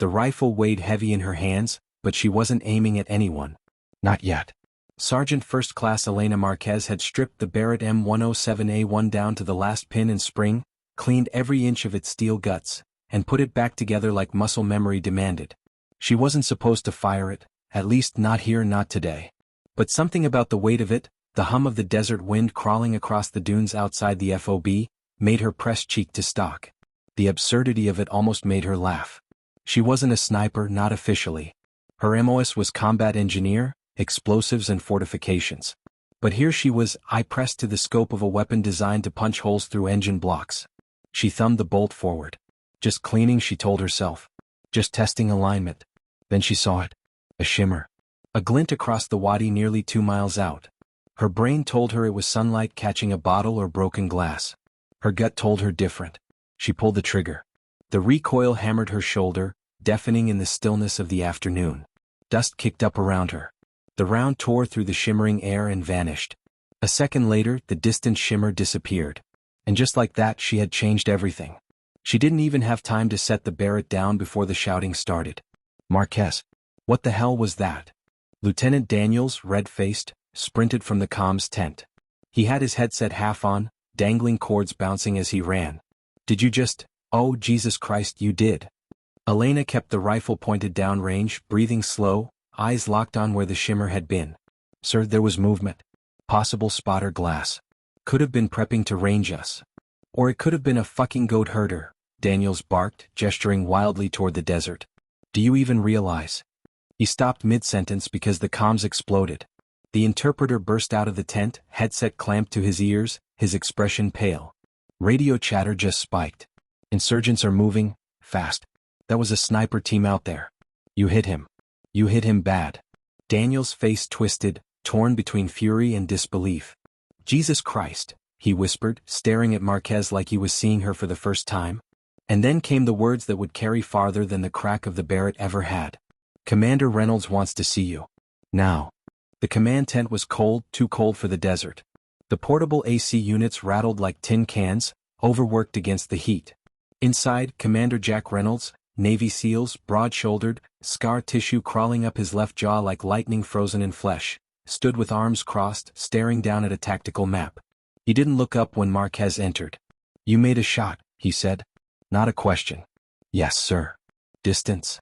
The rifle weighed heavy in her hands, but she wasn't aiming at anyone. Not yet. Sergeant First Class Elena Marquez had stripped the Barrett M107A1 down to the last pin and spring, cleaned every inch of its steel guts, and put it back together like muscle memory demanded. She wasn't supposed to fire it, at least not here, not today. But something about the weight of it, the hum of the desert wind crawling across the dunes outside the FOB, made her press cheek to stock. The absurdity of it almost made her laugh. She wasn't a sniper, not officially. Her MOS was combat engineer, explosives and fortifications. But here she was, eye pressed to the scope of a weapon designed to punch holes through engine blocks. She thumbed the bolt forward. Just cleaning, she told herself. Just testing alignment. Then she saw it. A shimmer. A glint across the wadi nearly 2 miles out. Her brain told her it was sunlight catching a bottle or broken glass. Her gut told her different. She pulled the trigger. The recoil hammered her shoulder, deafening in the stillness of the afternoon. Dust kicked up around her. The round tore through the shimmering air and vanished. A second later, the distant shimmer disappeared. And just like that, she had changed everything. She didn't even have time to set the Barrett down before the shouting started. Marquez. What the hell was that? Lieutenant Daniels, red-faced, sprinted from the comms tent. He had his headset half on, dangling cords bouncing as he ran. Did you just— Oh, Jesus Christ, you did. Elena kept the rifle pointed downrange, breathing slow, eyes locked on where the shimmer had been. Sir, there was movement. Possible spotter glass. Could have been prepping to range us. Or it could have been a fucking goat herder, Daniels barked, gesturing wildly toward the desert. Do you even realize? He stopped mid-sentence because the comms exploded. The interpreter burst out of the tent, headset clamped to his ears, his expression pale. Radio chatter just spiked. Insurgents are moving, fast. That was a sniper team out there. You hit him. You hit him bad. Daniel's face twisted, torn between fury and disbelief. Jesus Christ, he whispered, staring at Marquez like he was seeing her for the first time. And then came the words that would carry farther than the crack of the Barrett ever had. Commander Reynolds wants to see you. Now. The command tent was cold, too cold for the desert. The portable AC units rattled like tin cans, overworked against the heat. Inside, Commander Jack Reynolds, Navy SEALs, broad-shouldered, scar tissue crawling up his left jaw like lightning frozen in flesh, stood with arms crossed, staring down at a tactical map. He didn't look up when Marquez entered. You made a shot, he said. Not a question. Yes, sir. Distance?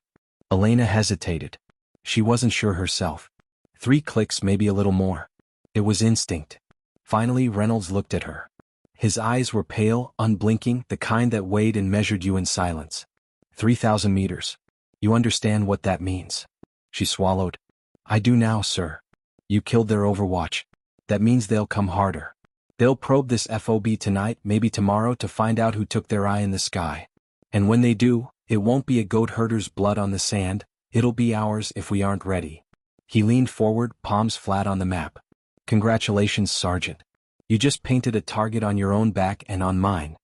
Elena hesitated. She wasn't sure herself. 3 clicks, maybe a little more. It was instinct. Finally, Reynolds looked at her. His eyes were pale, unblinking, the kind that weighed and measured you in silence. 3,000 meters. You understand what that means? She swallowed. I do now, sir. You killed their overwatch. That means they'll come harder. They'll probe this FOB tonight, maybe tomorrow, to find out who took their eye in the sky. And when they do, it won't be a goat herder's blood on the sand, it'll be ours if we aren't ready. He leaned forward, palms flat on the map. Congratulations, Sergeant. You just painted a target on your own back and on mine.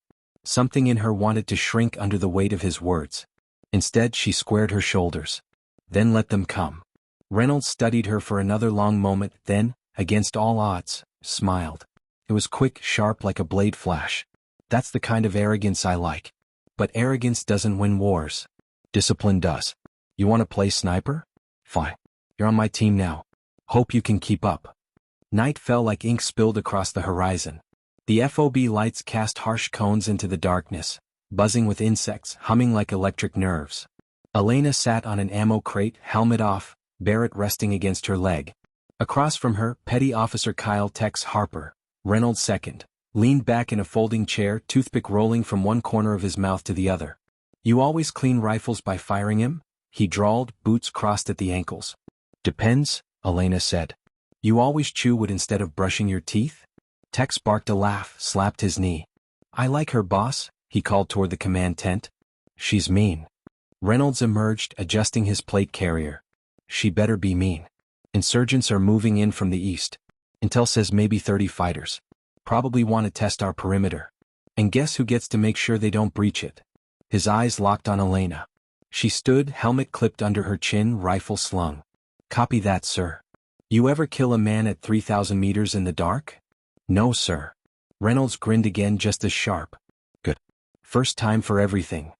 Something in her wanted to shrink under the weight of his words. Instead, she squared her shoulders. Then let them come. Reynolds studied her for another long moment, then, against all odds, smiled. It was quick, sharp like a blade flash. That's the kind of arrogance I like. But arrogance doesn't win wars. Discipline does. You want to play sniper? Fine. You're on my team now. Hope you can keep up. Night fell like ink spilled across the horizon. The FOB lights cast harsh cones into the darkness, buzzing with insects, humming like electric nerves. Elena sat on an ammo crate, helmet off, Barrett resting against her leg. Across from her, Petty Officer Kyle Tex Harper, Reynolds' second, leaned back in a folding chair, toothpick rolling from one corner of his mouth to the other. You always clean rifles by firing him? He drawled, boots crossed at the ankles. Depends, Elena said. You always chew wood instead of brushing your teeth? Tex barked a laugh, slapped his knee. I like her, boss, he called toward the command tent. She's mean. Reynolds emerged, adjusting his plate carrier. She better be mean. Insurgents are moving in from the east. Intel says maybe 30 fighters. Probably want to test our perimeter. And guess who gets to make sure they don't breach it? His eyes locked on Elena. She stood, helmet clipped under her chin, rifle slung. Copy that, sir. You ever kill a man at 3,000 meters in the dark? No, sir. Reynolds grinned again, just as sharp. Good. First time for everything.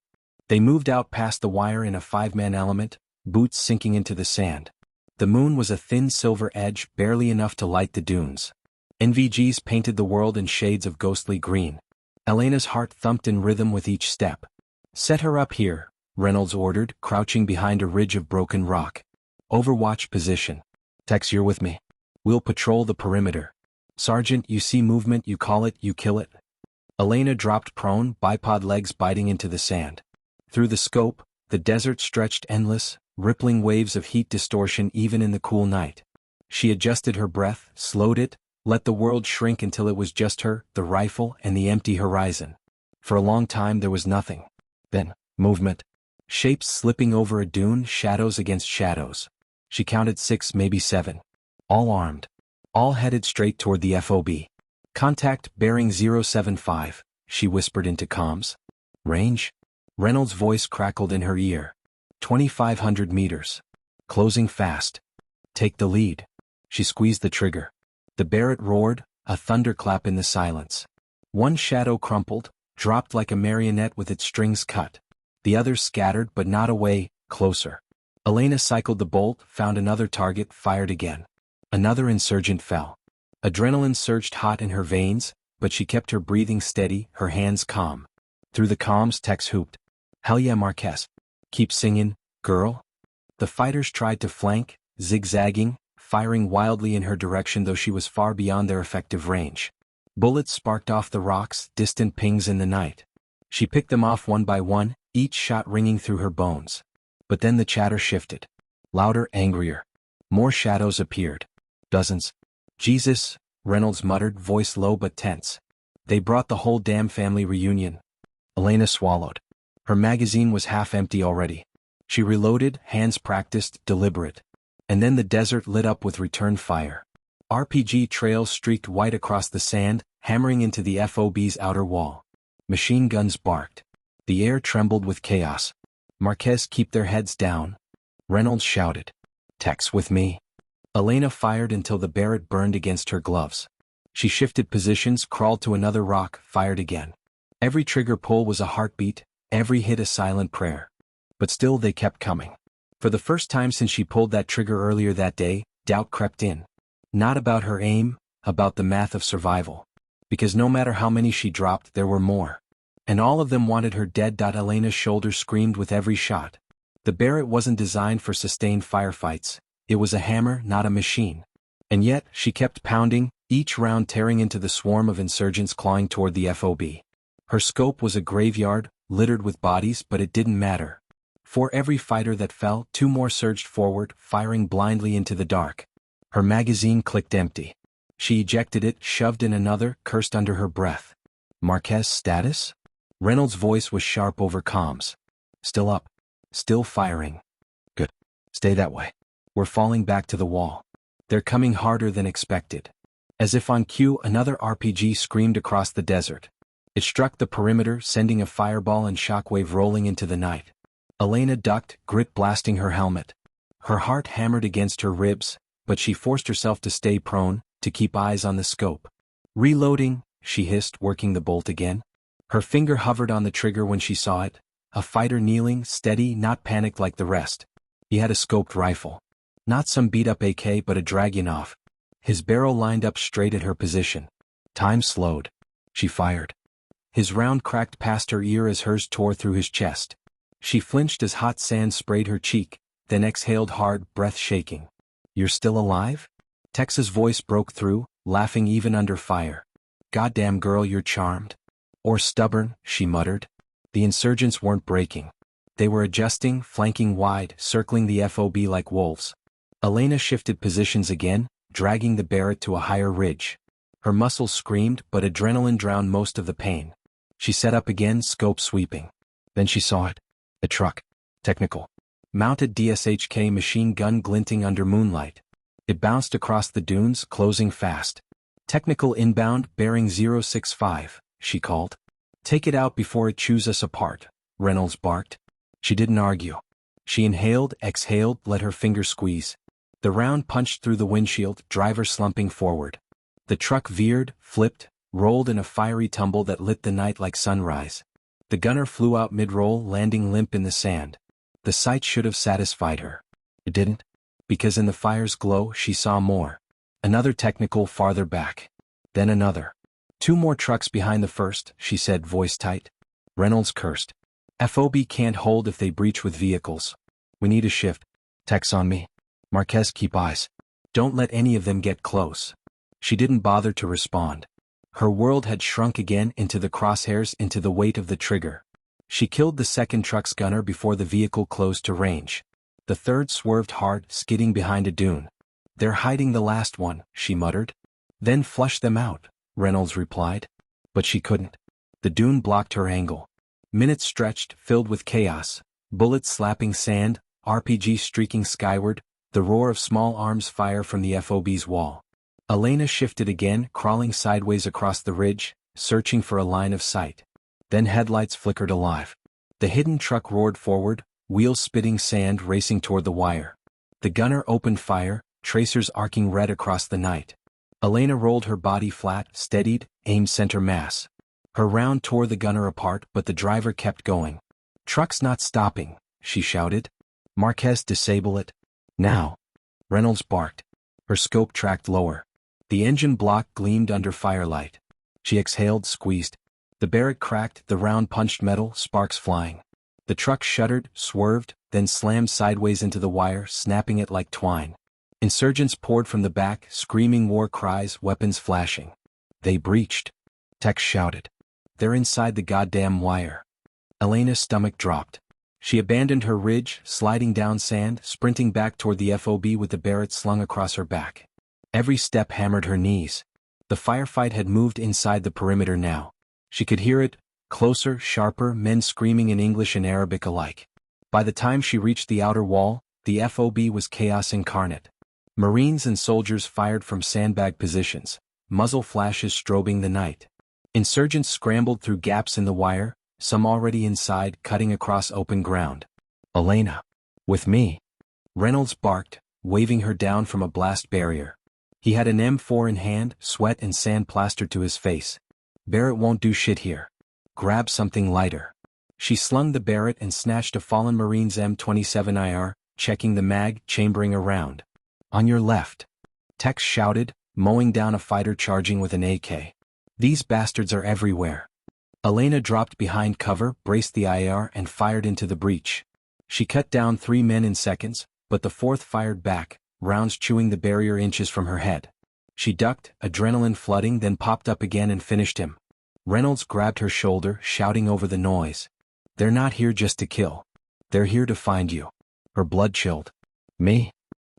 They moved out past the wire in a 5-man element, boots sinking into the sand. The moon was a thin silver edge, barely enough to light the dunes. NVGs painted the world in shades of ghostly green. Elena's heart thumped in rhythm with each step. "Set her up here," Reynolds ordered, crouching behind a ridge of broken rock. "Overwatch position. Tex, you're with me. We'll patrol the perimeter. Sergeant, you see movement, you call it, you kill it." Elena dropped prone, bipod legs biting into the sand. Through the scope, the desert stretched endless, rippling waves of heat distortion even in the cool night. She adjusted her breath, slowed it, let the world shrink until it was just her, the rifle, and the empty horizon. For a long time there was nothing. Then, movement. Shapes slipping over a dune, shadows against shadows. She counted 6, maybe 7. All armed. All headed straight toward the FOB. "Contact bearing 075, she whispered into comms. "Range?" Reynolds' voice crackled in her ear. 2,500 meters. "Closing fast. Take the lead." She squeezed the trigger. The Barrett roared, a thunderclap in the silence. One shadow crumpled, dropped like a marionette with its strings cut. The others scattered but not away, closer. Elena cycled the bolt, found another target, fired again. Another insurgent fell. Adrenaline surged hot in her veins, but she kept her breathing steady, her hands calm. Through the comms, Tex whooped. "Hell yeah, Marquez. Keep singing, girl." The fighters tried to flank, zigzagging, firing wildly in her direction though she was far beyond their effective range. Bullets sparked off the rocks, distant pings in the night. She picked them off one by one, each shot ringing through her bones. But then the chatter shifted. Louder, angrier. More shadows appeared. Dozens. "Jesus," Reynolds muttered, voice low but tense. "They brought the whole damn family reunion." Elena swallowed. Her magazine was half empty already. She reloaded, hands practiced, deliberate. And then the desert lit up with return fire. RPG trails streaked white across the sand, hammering into the FOB's outer wall. Machine guns barked. The air trembled with chaos. "Marquez, keep their heads down." Reynolds shouted. "Tex, with me." Elena fired until the Barrett burned against her gloves. She shifted positions, crawled to another rock, fired again. Every trigger pull was a heartbeat, every hit a silent prayer. But still they kept coming. For the first time since she pulled that trigger earlier that day, doubt crept in. Not about her aim, about the math of survival. Because no matter how many she dropped, there were more. And all of them wanted her dead. Elena's shoulders screamed with every shot. The Barrett wasn't designed for sustained firefights. It was a hammer, not a machine. And yet, she kept pounding, each round tearing into the swarm of insurgents clawing toward the FOB. Her scope was a graveyard, littered with bodies, but it didn't matter. For every fighter that fell, 2 more surged forward, firing blindly into the dark. Her magazine clicked empty. She ejected it, shoved in another, cursed under her breath. "Marquez, status?" Reynolds' voice was sharp over comms. "Still up. Still firing." "Good. Stay that way. We're falling back to the wall. They're coming harder than expected." As if on cue, another RPG screamed across the desert. It struck the perimeter, sending a fireball and shockwave rolling into the night. Elena ducked, grit blasting her helmet. Her heart hammered against her ribs, but she forced herself to stay prone, to keep eyes on the scope. "Reloading," she hissed, working the bolt again. Her finger hovered on the trigger when she saw it. A fighter kneeling, steady, not panicked like the rest. He had a scoped rifle. Not some beat-up AK but a Dragunov. His barrel lined up straight at her position. Time slowed. She fired. His round cracked past her ear as hers tore through his chest. She flinched as hot sand sprayed her cheek, then exhaled hard, breath shaking. "You're still alive?" Tex's voice broke through, laughing even under fire. "Goddamn girl, you're charmed." "Or stubborn," she muttered. The insurgents weren't breaking. They were adjusting, flanking wide, circling the FOB like wolves. Elena shifted positions again, dragging the Barrett to a higher ridge. Her muscles screamed, but adrenaline drowned most of the pain. She set up again, scope sweeping. Then she saw it. A truck. Technical. Mounted DSHK machine gun glinting under moonlight. It bounced across the dunes, closing fast. "Technical inbound, bearing 065, she called. "Take it out before it chews us apart," Reynolds barked. She didn't argue. She inhaled, exhaled, let her fingers squeeze. The round punched through the windshield, driver slumping forward. The truck veered, flipped, rolled in a fiery tumble that lit the night like sunrise. The gunner flew out mid-roll, landing limp in the sand. The sight should have satisfied her. It didn't. Because in the fire's glow she saw more. Another technical farther back. Then another. 2 more trucks behind the first, she said, voice tight. Reynolds cursed. FOB can't hold if they breach with vehicles. We need a shift. Tex on me. Marquez, keep eyes. Don't let any of them get close. She didn't bother to respond. Her world had shrunk again into the crosshairs, into the weight of the trigger. She killed the second truck's gunner before the vehicle closed to range. The third swerved hard, skidding behind a dune. They're hiding the last one, she muttered. Then flush them out, Reynolds replied. But she couldn't. The dune blocked her angle. Minutes stretched, filled with chaos. Bullets slapping sand, RPG streaking skyward, the roar of small arms fire from the FOB's wall. Elena shifted again, crawling sideways across the ridge, searching for a line of sight. Then headlights flickered alive. The hidden truck roared forward, wheels spitting sand, racing toward the wire. The gunner opened fire, tracers arcing red across the night. Elena rolled her body flat, steadied, aimed center mass. Her round tore the gunner apart, but the driver kept going. Truck's not stopping, she shouted. Marquez, disable it. Now. Reynolds barked. Her scope tracked lower. The engine block gleamed under firelight. She exhaled, squeezed. The Barrett cracked, the round punched metal, sparks flying. The truck shuddered, swerved, then slammed sideways into the wire, snapping it like twine. Insurgents poured from the back, screaming war cries, weapons flashing. They breached. Tex shouted. They're inside the goddamn wire. Elena's stomach dropped. She abandoned her ridge, sliding down sand, sprinting back toward the FOB with the Barrett slung across her back. Every step hammered her knees. The firefight had moved inside the perimeter now. She could hear it, closer, sharper, men screaming in English and Arabic alike. By the time she reached the outer wall, the FOB was chaos incarnate. Marines and soldiers fired from sandbag positions, muzzle flashes strobing the night. Insurgents scrambled through gaps in the wire, some already inside, cutting across open ground. Elena. With me. Reynolds barked, waving her down from a blast barrier. He had an M4 in hand, sweat and sand plastered to his face. Barrett won't do shit here. Grab something lighter. She slung the Barrett and snatched a fallen Marine's M27IR, checking the mag, chambering around. On your left. Tex shouted, mowing down a fighter charging with an AK. These bastards are everywhere. Elena dropped behind cover, braced the IR and fired into the breach. She cut down 3 men in seconds, but the fourth fired back, rounds chewing the barrier inches from her head. She ducked, adrenaline flooding, then popped up again and finished him. Reynolds grabbed her shoulder, shouting over the noise. They're not here just to kill. They're here to find you. Her blood chilled. Me?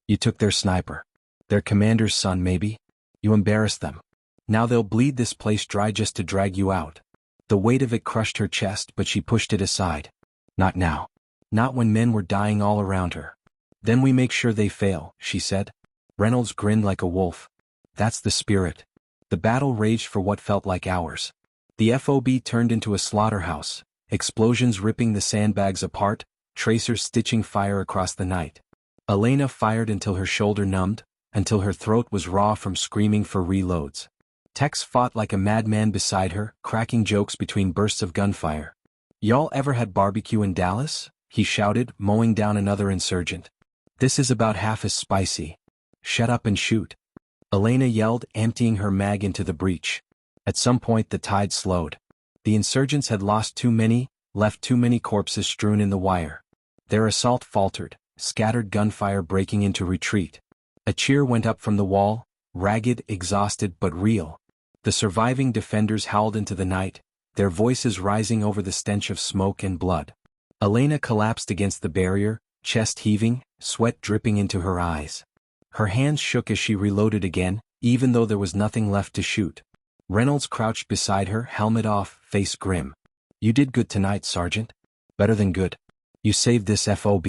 You took their sniper. Their commander's son, maybe? You embarrassed them. Now they'll bleed this place dry just to drag you out. The weight of it crushed her chest, but she pushed it aside. Not now. Not when men were dying all around her. Then we make sure they fail, she said. Reynolds grinned like a wolf. That's the spirit. The battle raged for what felt like hours. The FOB turned into a slaughterhouse, explosions ripping the sandbags apart, tracers stitching fire across the night. Elena fired until her shoulder numbed, until her throat was raw from screaming for reloads. Tex fought like a madman beside her, cracking jokes between bursts of gunfire. Y'all ever had barbecue in Dallas? He shouted, mowing down another insurgent. This is about half as spicy. Shut up and shoot. Elena yelled, emptying her mag into the breach. At some point the tide slowed. The insurgents had lost too many, left too many corpses strewn in the wire. Their assault faltered, scattered gunfire breaking into retreat. A cheer went up from the wall, ragged, exhausted but real. The surviving defenders howled into the night, their voices rising over the stench of smoke and blood. Elena collapsed against the barrier, chest heaving, sweat dripping into her eyes. Her hands shook as she reloaded again, even though there was nothing left to shoot. Reynolds crouched beside her, helmet off, face grim. You did good tonight, Sergeant. Better than good. You saved this FOB.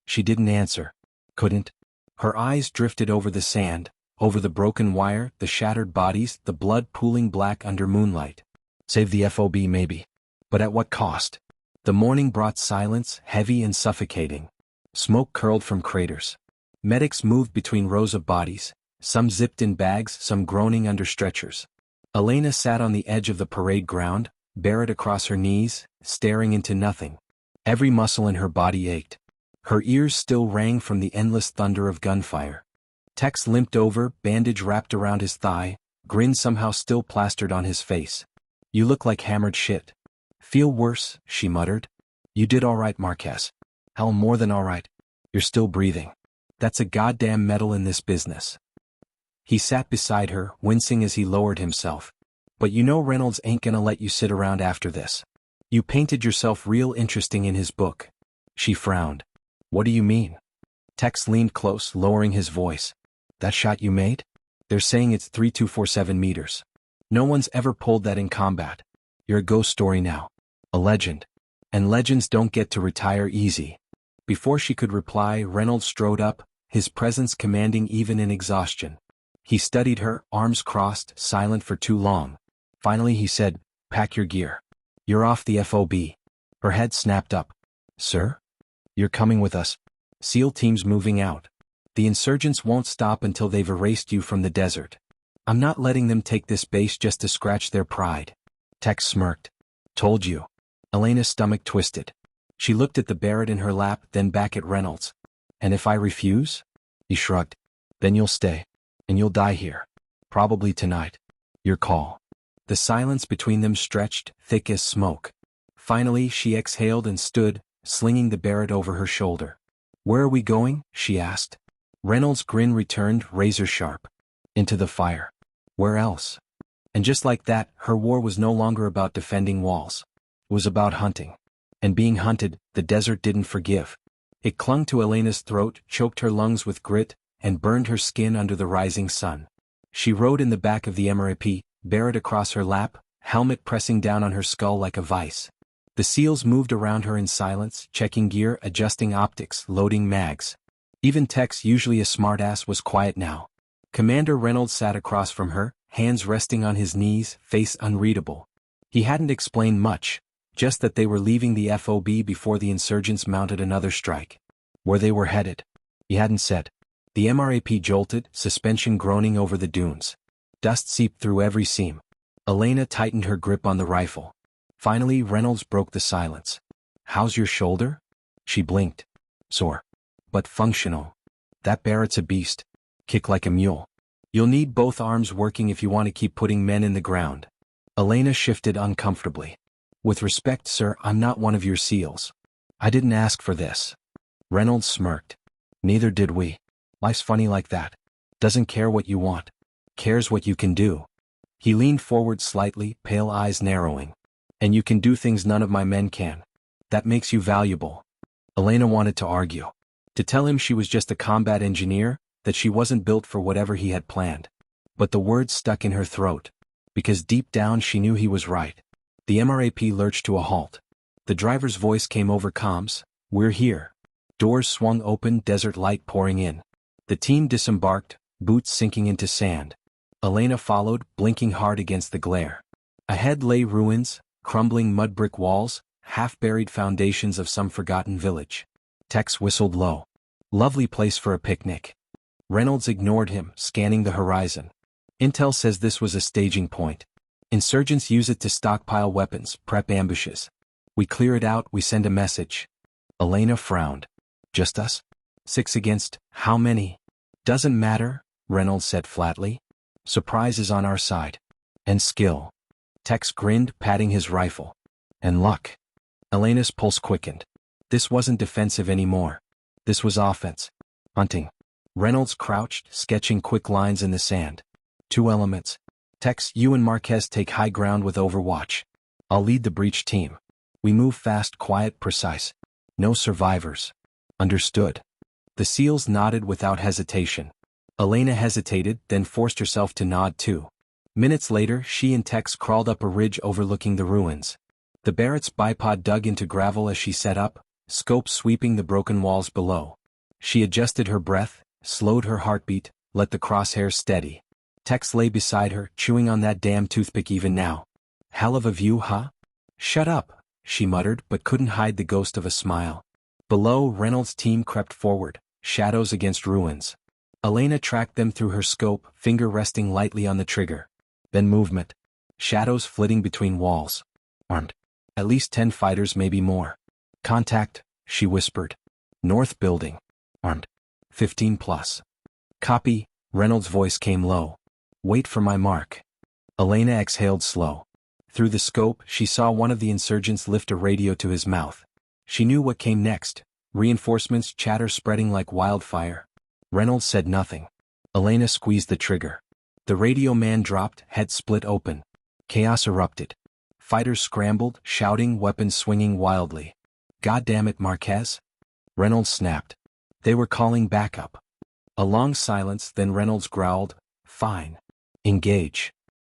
She didn't answer. Couldn't. Her eyes drifted over the sand, over the broken wire, the shattered bodies, the blood pooling black under moonlight. Save the FOB maybe. But at what cost? The morning brought silence, heavy and suffocating. Smoke curled from craters. Medics moved between rows of bodies, some zipped in bags, some groaning under stretchers. Elena sat on the edge of the parade ground, Barrett across her knees, staring into nothing. Every muscle in her body ached. Her ears still rang from the endless thunder of gunfire. Tex limped over, bandage wrapped around his thigh, grin somehow still plastered on his face. "You look like hammered shit." "Feel worse," she muttered. "You did all right, Marquez. Hell, more than all right. You're still breathing. That's a goddamn medal in this business." He sat beside her, wincing as he lowered himself. "But you know Reynolds ain't gonna let you sit around after this. You painted yourself real interesting in his book." She frowned. "What do you mean?" Tex leaned close, lowering his voice. "That shot you made? They're saying it's 3247 meters. No one's ever pulled that in combat. You're a ghost story now. A legend. And legends don't get to retire easy." Before she could reply, Reynolds strode up, his presence commanding even in exhaustion. He studied her, arms crossed, silent for too long. Finally he said, "Pack your gear. You're off the FOB." Her head snapped up. "Sir? You're coming with us. SEAL team's moving out. The insurgents won't stop until they've erased you from the desert. I'm not letting them take this base just to scratch their pride." Tex smirked. "Told you." Elena's stomach twisted. She looked at the Barrett in her lap, then back at Reynolds. "And if I refuse?" He shrugged. "Then you'll stay. And you'll die here. Probably tonight. Your call." The silence between them stretched, thick as smoke. Finally she exhaled and stood, slinging the Barrett over her shoulder. "Where are we going?" she asked. Reynolds' grin returned, razor sharp. "Into the fire. Where else?" And just like that, her war was no longer about defending walls. It was about hunting. And being hunted, the desert didn't forgive. It clung to Elena's throat, choked her lungs with grit, and burned her skin under the rising sun. She rode in the back of the MRAP, Barrett across her lap, helmet pressing down on her skull like a vice. The SEALs moved around her in silence, checking gear, adjusting optics, loading mags. Even Tex, usually a smartass, was quiet now. Commander Reynolds sat across from her, hands resting on his knees, face unreadable. He hadn't explained much, just that they were leaving the FOB before the insurgents mounted another strike. Where they were headed, he hadn't said. The MRAP jolted, suspension groaning over the dunes. Dust seeped through every seam. Elena tightened her grip on the rifle. Finally Reynolds broke the silence. "How's your shoulder?" She blinked. "Sore. But functional. That Barrett's a beast. Kick like a mule. You'll need both arms working if you want to keep putting men in the ground." Elena shifted uncomfortably. "With respect, sir, I'm not one of your SEALs. I didn't ask for this." Reynolds smirked. "Neither did we. Life's funny like that. Doesn't care what you want. Cares what you can do." He leaned forward slightly, pale eyes narrowing. "And you can do things none of my men can. That makes you valuable." Elena wanted to argue. To tell him she was just a combat engineer, that she wasn't built for whatever he had planned. But the words stuck in her throat. Because deep down she knew he was right. The MRAP lurched to a halt. The driver's voice came over comms. "We're here." Doors swung open, desert light pouring in. The team disembarked, boots sinking into sand. Elena followed, blinking hard against the glare. Ahead lay ruins, crumbling mud brick walls, half-buried foundations of some forgotten village. Tex whistled low. "Lovely place for a picnic." Reynolds ignored him, scanning the horizon. "Intel says this was a staging point. Insurgents use it to stockpile weapons, prep ambushes. We clear it out, we send a message." Elena frowned. "Just us? 6 against, how many?" "Doesn't matter," Reynolds said flatly. "Surprise is on our side. And skill." Tex grinned, patting his rifle. "And luck." Elena's pulse quickened. This wasn't defensive anymore. This was offense. Hunting. Reynolds crouched, sketching quick lines in the sand. "2 elements. Tex, you and Marquez take high ground with Overwatch. I'll lead the breach team. We move fast, quiet, precise. No survivors." "Understood." The SEALs nodded without hesitation. Elena hesitated, then forced herself to nod too. Minutes later, she and Tex crawled up a ridge overlooking the ruins. The Barrett's bipod dug into gravel as she set up, scope sweeping the broken walls below. She adjusted her breath, slowed her heartbeat, let the crosshairs steady. Tex lay beside her, chewing on that damn toothpick even now. "Hell of a view, huh?" "Shut up," she muttered, but couldn't hide the ghost of a smile. Below, Reynolds' team crept forward, shadows against ruins. Elena tracked them through her scope, finger resting lightly on the trigger. Then movement. Shadows flitting between walls. Armed. At least 10 fighters, maybe more. Contact, she whispered. North building. Armed. 15 plus. Copy, Reynolds' voice came low. Wait for my mark. Elena exhaled slow. Through the scope, she saw one of the insurgents lift a radio to his mouth. She knew what came next. Reinforcements, chatter spreading like wildfire. Reynolds said nothing. Elena squeezed the trigger. The radio man dropped, head split open. Chaos erupted. Fighters scrambled, shouting, weapons swinging wildly. God damn it, Marquez? Reynolds snapped. They were calling backup. A long silence, then Reynolds growled, Fine. Engage.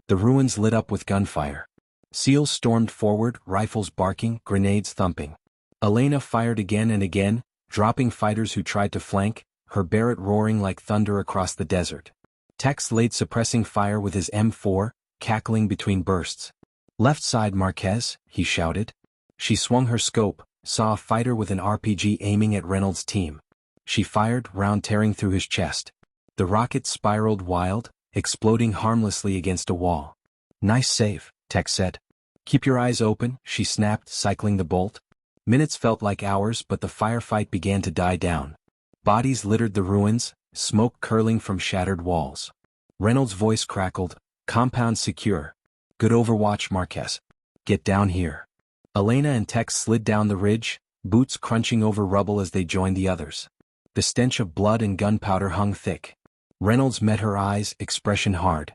The ruins lit up with gunfire. SEALs stormed forward, rifles barking, grenades thumping. Elena fired again and again, dropping fighters who tried to flank, her Barrett roaring like thunder across the desert. Tex laid suppressing fire with his M4, cackling between bursts. Left side, Marquez, he shouted. She swung her scope, saw a fighter with an RPG aiming at Reynolds' team. She fired, round tearing through his chest. The rocket spiraled wild, exploding harmlessly against a wall. Nice save, Tex said. Keep your eyes open, she snapped, cycling the bolt. Minutes felt like hours, but the firefight began to die down. Bodies littered the ruins, smoke curling from shattered walls. Reynolds' voice crackled, Compound secure. Good overwatch, Marquez. Get down here. Elena and Tex slid down the ridge, boots crunching over rubble as they joined the others. The stench of blood and gunpowder hung thick. Reynolds met her eyes, expression hard.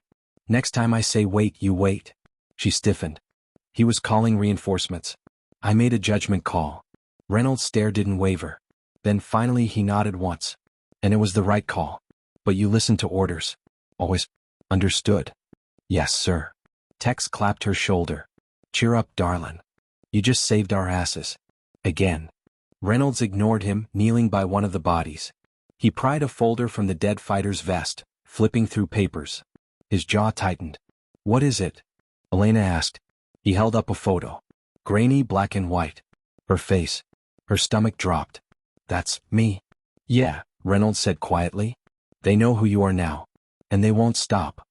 Next time I say wait, you wait. She stiffened. He was calling reinforcements. I made a judgment call. Reynolds' stare didn't waver. Then finally he nodded once. And it was the right call. But you listened to orders. Always. Understood. Yes, sir. Tex clapped her shoulder. Cheer up, darlin'. You just saved our asses. Again. Reynolds ignored him, kneeling by one of the bodies. He pried a folder from the dead fighter's vest, flipping through papers. His jaw tightened. What is it? Elena asked. He held up a photo. Grainy, black and white. Her face. Her stomach dropped. That's me. Yeah, Reynolds said quietly. They know who you are now. And they won't stop.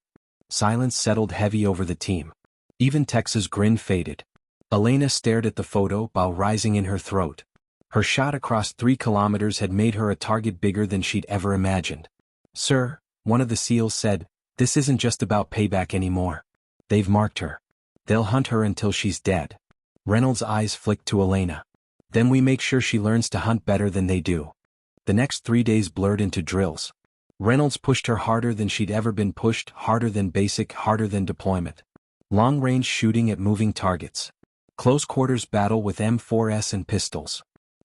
Silence settled heavy over the team. Even Tex's grin faded. Elena stared at the photo, bile rising in her throat. Her shot across 3 kilometers had made her a target bigger than she'd ever imagined. Sir, one of the SEALs said, this isn't just about payback anymore. They've marked her. They'll hunt her until she's dead. Reynolds' eyes flicked to Elena. Then we make sure she learns to hunt better than they do. The next 3 days blurred into drills. Reynolds pushed her harder than she'd ever been pushed, harder than basic, harder than deployment. Long-range shooting at moving targets. Close quarters battle with M4s and pistols.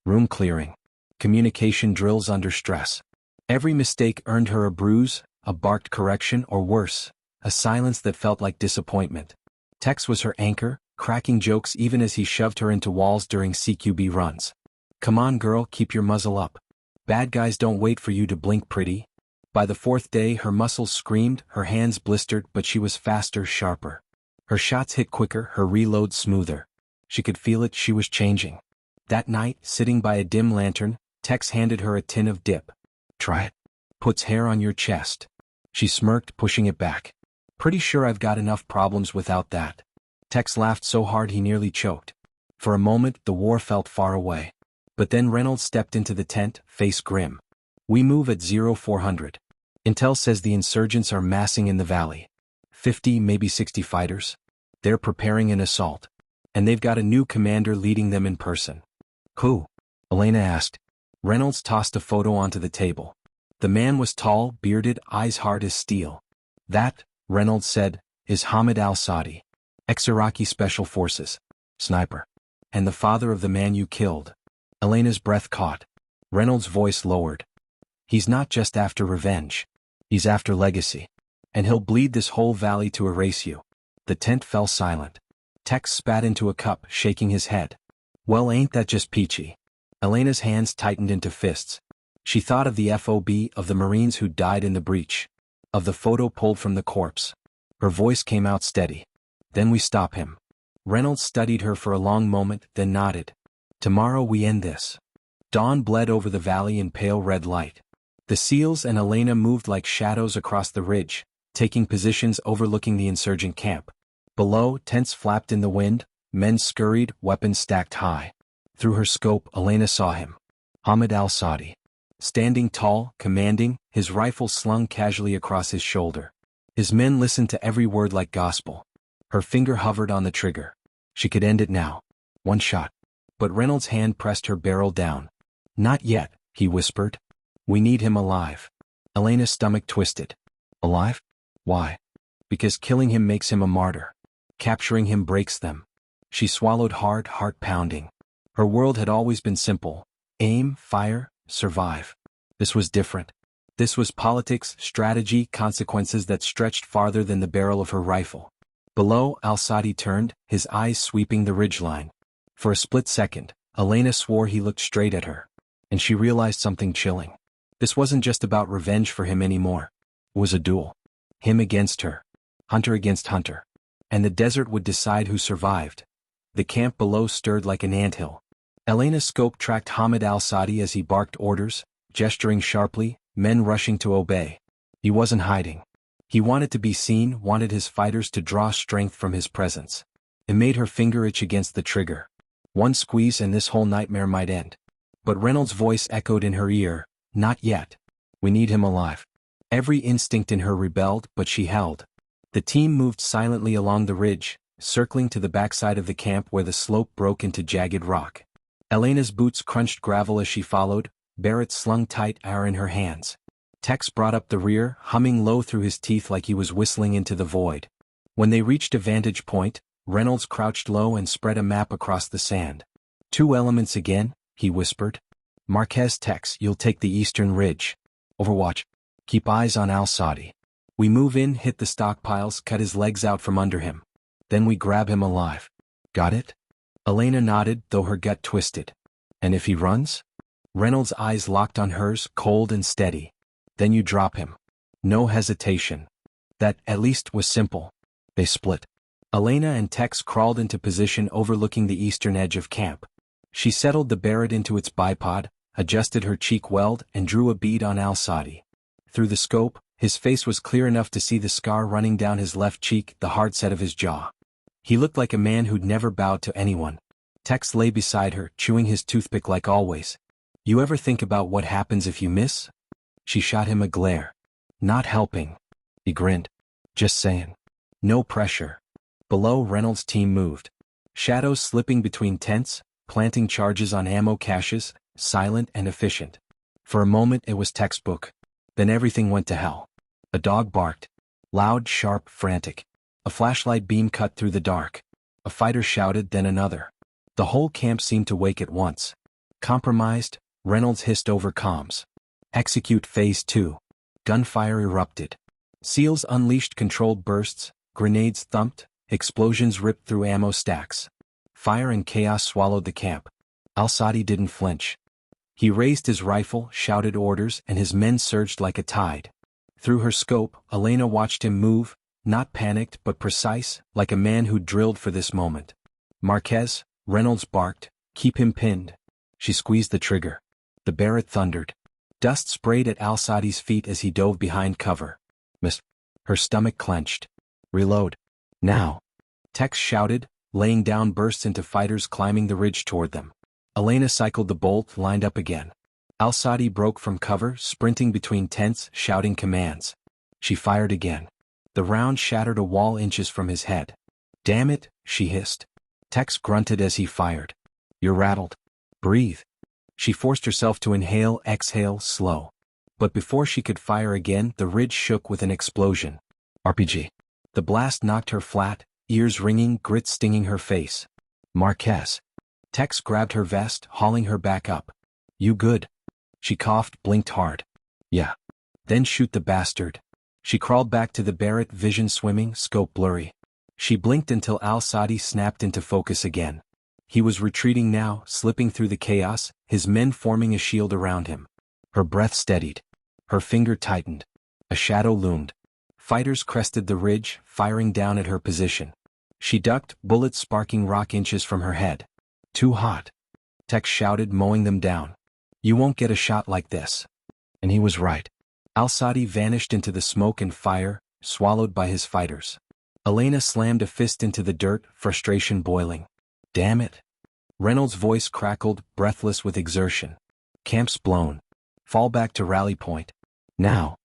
Room clearing. Communication drills under stress. Every mistake earned her a bruise, a barked correction, or worse, a silence that felt like disappointment. Tex was her anchor, cracking jokes even as he shoved her into walls during CQB runs. Come on, girl, keep your muzzle up. Bad guys don't wait for you to blink, pretty. By the 4th day, her muscles screamed, her hands blistered, but she was faster, sharper. Her shots hit quicker, her reload smoother. She could feel it, she was changing. That night, sitting by a dim lantern, Tex handed her a tin of dip. Try it. Puts hair on your chest. She smirked, pushing it back. Pretty sure I've got enough problems without that. Tex laughed so hard he nearly choked. For a moment, the war felt far away. But then Reynolds stepped into the tent, face grim. We move at 0400. Intel says the insurgents are massing in the valley. 50, maybe 60 fighters. They're preparing an assault. And they've got a new commander leading them in person. Who? Elena asked. Reynolds tossed a photo onto the table. The man was tall, bearded, eyes hard as steel. That, Reynolds said, is Hamid al-Saadi. Ex-Iraqi Special Forces. Sniper. And the father of the man you killed. Elena's breath caught. Reynolds' voice lowered. He's not just after revenge. He's after legacy. And he'll bleed this whole valley to erase you. The tent fell silent. Tex spat into a cup, shaking his head. Well, ain't that just peachy? Elena's hands tightened into fists. She thought of the FOB, of the Marines who died in the breach. Of the photo pulled from the corpse. Her voice came out steady. Then we stop him. Reynolds studied her for a long moment, then nodded. Tomorrow we end this. Dawn bled over the valley in pale red light. The SEALs and Elena moved like shadows across the ridge, taking positions overlooking the insurgent camp. Below, tents flapped in the wind, men scurried, weapons stacked high. Through her scope, Elena saw him. Hamid al-Saadi. Standing tall, commanding, his rifle slung casually across his shoulder. His men listened to every word like gospel. Her finger hovered on the trigger. She could end it now. One shot. But Reynolds' hand pressed her barrel down. Not yet, he whispered. We need him alive. Elena's stomach twisted. Alive? Why? Because killing him makes him a martyr. Capturing him breaks them. She swallowed hard, heart pounding. Her world had always been simple. Aim, fire, survive. This was different. This was politics, strategy, consequences that stretched farther than the barrel of her rifle. Below, al-Saadi turned, his eyes sweeping the ridgeline. For a split second, Elena swore he looked straight at her. And she realized something chilling. This wasn't just about revenge for him anymore. It was a duel. Him against her. Hunter against hunter. And the desert would decide who survived. The camp below stirred like an anthill. Elena's scope tracked Hamid al-Saadi as he barked orders, gesturing sharply, men rushing to obey. He wasn't hiding. He wanted to be seen, wanted his fighters to draw strength from his presence. It made her finger itch against the trigger. One squeeze and this whole nightmare might end. But Reynolds' voice echoed in her ear, not yet. We need him alive. Every instinct in her rebelled, but she held. The team moved silently along the ridge, circling to the backside of the camp where the slope broke into jagged rock. Elena's boots crunched gravel as she followed, Barrett slung tight arrow in her hands. Tex brought up the rear, humming low through his teeth like he was whistling into the void. When they reached a vantage point, Reynolds crouched low and spread a map across the sand. 2 elements again, he whispered. Marquez, Tex, you'll take the eastern ridge. Overwatch. Keep eyes on al-Saadi. We move in, hit the stockpiles, cut his legs out from under him. Then we grab him alive. Got it? Elena nodded, though her gut twisted. And if he runs? Reynolds' eyes locked on hers, cold and steady. Then you drop him. No hesitation. That, at least, was simple. They split. Elena and Tex crawled into position overlooking the eastern edge of camp. She settled the Barrett into its bipod, adjusted her cheek weld, and drew a bead on al-Saadi. Through the scope, his face was clear enough to see the scar running down his left cheek, the hard set of his jaw. He looked like a man who'd never bowed to anyone. Tex lay beside her, chewing his toothpick like always. You ever think about what happens if you miss? She shot him a glare. Not helping. He grinned. Just saying. No pressure. Below, Reynolds' team moved. Shadows slipping between tents, planting charges on ammo caches, silent and efficient. For a moment it was textbook. Then everything went to hell. A dog barked. Loud, sharp, frantic. A flashlight beam cut through the dark. A fighter shouted, then another. The whole camp seemed to wake at once. Compromised, Reynolds hissed over comms. Execute Phase 2. Gunfire erupted. SEALs unleashed controlled bursts, grenades thumped, explosions ripped through ammo stacks. Fire and chaos swallowed the camp. Al-Saadi didn't flinch. He raised his rifle, shouted orders, and his men surged like a tide. Through her scope, Elena watched him move, not panicked but precise, like a man who'd drilled for this moment. Marquez, Reynolds barked, keep him pinned. She squeezed the trigger. The Barrett thundered. Dust sprayed at al-Saadi's feet as he dove behind cover. Miss. Her stomach clenched. Reload. Now. Tex shouted, laying down bursts into fighters climbing the ridge toward them. Elena cycled the bolt, lined up again. Al-Saadi broke from cover, sprinting between tents, shouting commands. She fired again. The round shattered a wall inches from his head. Damn it, she hissed. Tex grunted as he fired. You're rattled. Breathe. She forced herself to inhale, exhale, slow. But before she could fire again, the ridge shook with an explosion. RPG. The blast knocked her flat, ears ringing, grit stinging her face. Marquez. Tex grabbed her vest, hauling her back up. You good? She coughed, blinked hard. Yeah. Then shoot the bastard. She crawled back to the Barrett, vision swimming, scope blurry. She blinked until al-Saadi snapped into focus again. He was retreating now, slipping through the chaos, his men forming a shield around him. Her breath steadied. Her finger tightened. A shadow loomed. Fighters crested the ridge, firing down at her position. She ducked, bullets sparking rock inches from her head. Too hot. Tex shouted, mowing them down. You won't get a shot like this. And he was right. Al-Saadi vanished into the smoke and fire, swallowed by his fighters. Elena slammed a fist into the dirt, frustration boiling. Damn it. Reynolds' voice crackled, breathless with exertion. Camp's blown. Fall back to rally point. Now.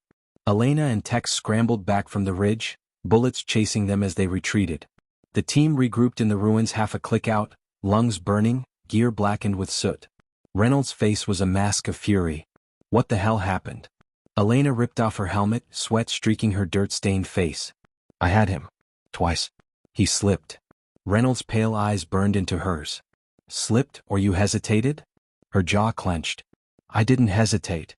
Elena and Tex scrambled back from the ridge, bullets chasing them as they retreated. The team regrouped in the ruins half a click out, lungs burning, gear blackened with soot. Reynolds' face was a mask of fury. What the hell happened? Elena ripped off her helmet, sweat streaking her dirt-stained face. I had him. Twice. He slipped. Reynolds' pale eyes burned into hers. Slipped, or you hesitated? Her jaw clenched. I didn't hesitate.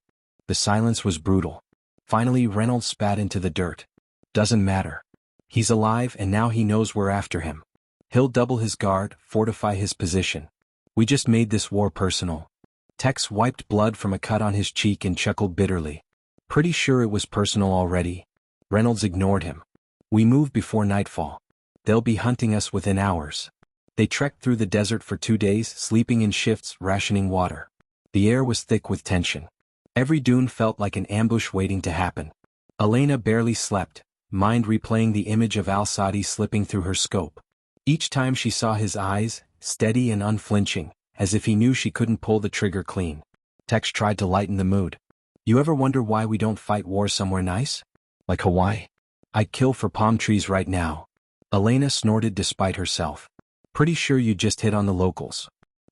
The silence was brutal. Finally Reynolds spat into the dirt. Doesn't matter. He's alive and now he knows we're after him. He'll double his guard, fortify his position. We just made this war personal. Tex wiped blood from a cut on his cheek and chuckled bitterly. Pretty sure it was personal already. Reynolds ignored him. We move before nightfall. They'll be hunting us within hours. They trekked through the desert for 2 days, sleeping in shifts, rationing water. The air was thick with tension. Every dune felt like an ambush waiting to happen. Elena barely slept, mind replaying the image of Al-Sadi slipping through her scope. Each time she saw his eyes, steady and unflinching, as if he knew she couldn't pull the trigger clean. Tex tried to lighten the mood. You ever wonder why we don't fight war somewhere nice? Like Hawaii? I'd kill for palm trees right now. Elena snorted despite herself. Pretty sure you just hit on the locals.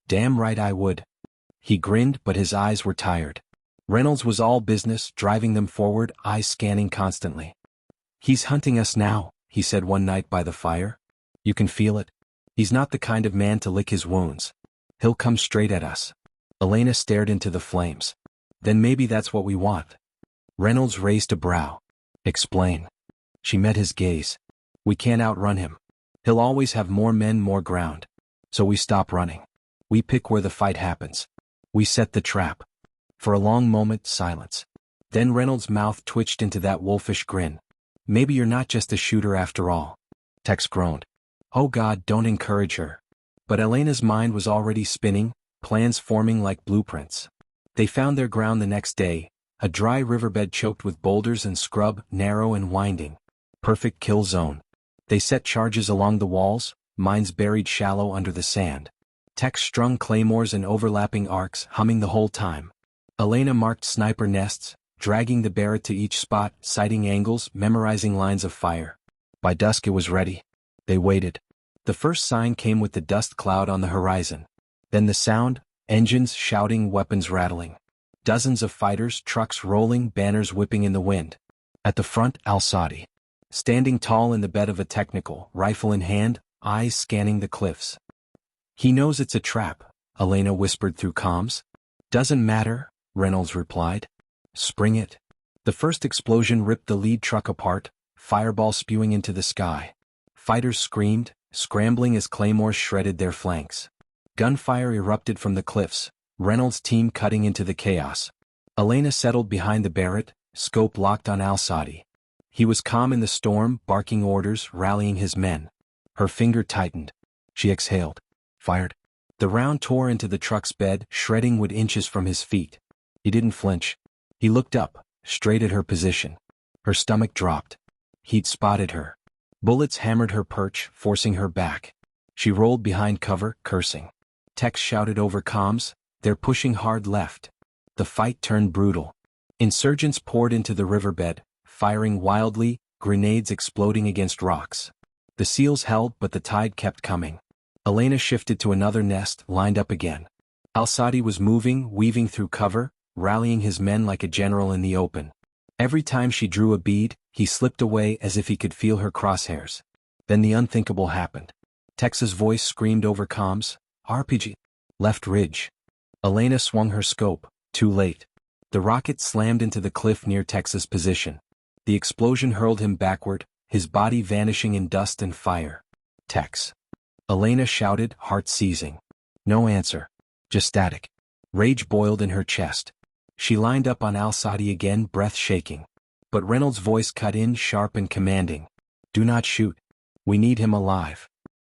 Damn right I would. He grinned, but his eyes were tired. Reynolds was all business, driving them forward, eyes scanning constantly. He's hunting us now, he said one night by the fire. You can feel it. He's not the kind of man to lick his wounds. He'll come straight at us. Elena stared into the flames. Then maybe that's what we want. Reynolds raised a brow. Explain. She met his gaze. We can't outrun him. He'll always have more men, more ground. So we stop running. We pick where the fight happens. We set the trap. For a long moment, silence. Then Reynolds' mouth twitched into that wolfish grin. Maybe you're not just a shooter after all. Tex groaned. Oh God, don't encourage her. But Elena's mind was already spinning, plans forming like blueprints. They found their ground the next day, a dry riverbed choked with boulders and scrub, narrow and winding. Perfect kill zone. They set charges along the walls, mines buried shallow under the sand. Tex strung claymores in overlapping arcs, humming the whole time. Elena marked sniper nests, dragging the Barrett to each spot, sighting angles, memorizing lines of fire. By dusk it was ready. They waited. The first sign came with the dust cloud on the horizon. Then the sound, engines shouting, weapons rattling. Dozens of fighters, trucks rolling, banners whipping in the wind. At the front, Al-Sadi. Standing tall in the bed of a technical, rifle in hand, eyes scanning the cliffs. He knows it's a trap, Elena whispered through comms. Doesn't matter, Reynolds replied. Spring it. The first explosion ripped the lead truck apart, fireball spewing into the sky. Fighters screamed, scrambling as claymores shredded their flanks. Gunfire erupted from the cliffs, Reynolds' team cutting into the chaos. Elena settled behind the Barrett, scope locked on Al-Sadi. He was calm in the storm, barking orders, rallying his men. Her finger tightened. She exhaled. Fired. The round tore into the truck's bed, shredding wood inches from his feet. He didn't flinch. He looked up, straight at her position. Her stomach dropped. He'd spotted her. Bullets hammered her perch, forcing her back. She rolled behind cover, cursing. Tex shouted over comms, they're pushing hard left. The fight turned brutal. Insurgents poured into the riverbed, firing wildly, grenades exploding against rocks. The SEALs held, but the tide kept coming. Elena shifted to another nest, lined up again. Al-Sadi was moving, weaving through cover, rallying his men like a general in the open. Every time she drew a bead, he slipped away as if he could feel her crosshairs. Then the unthinkable happened. Tex's voice screamed over comms, RPG. Left ridge. Elena swung her scope, too late. The rocket slammed into the cliff near Tex's position. The explosion hurled him backward, his body vanishing in dust and fire. Tex. Elena shouted, heart seizing. No answer. Just static. Rage boiled in her chest. She lined up on Al-Sadi again, breath shaking. But Reynolds' voice cut in, sharp and commanding. Do not shoot. We need him alive.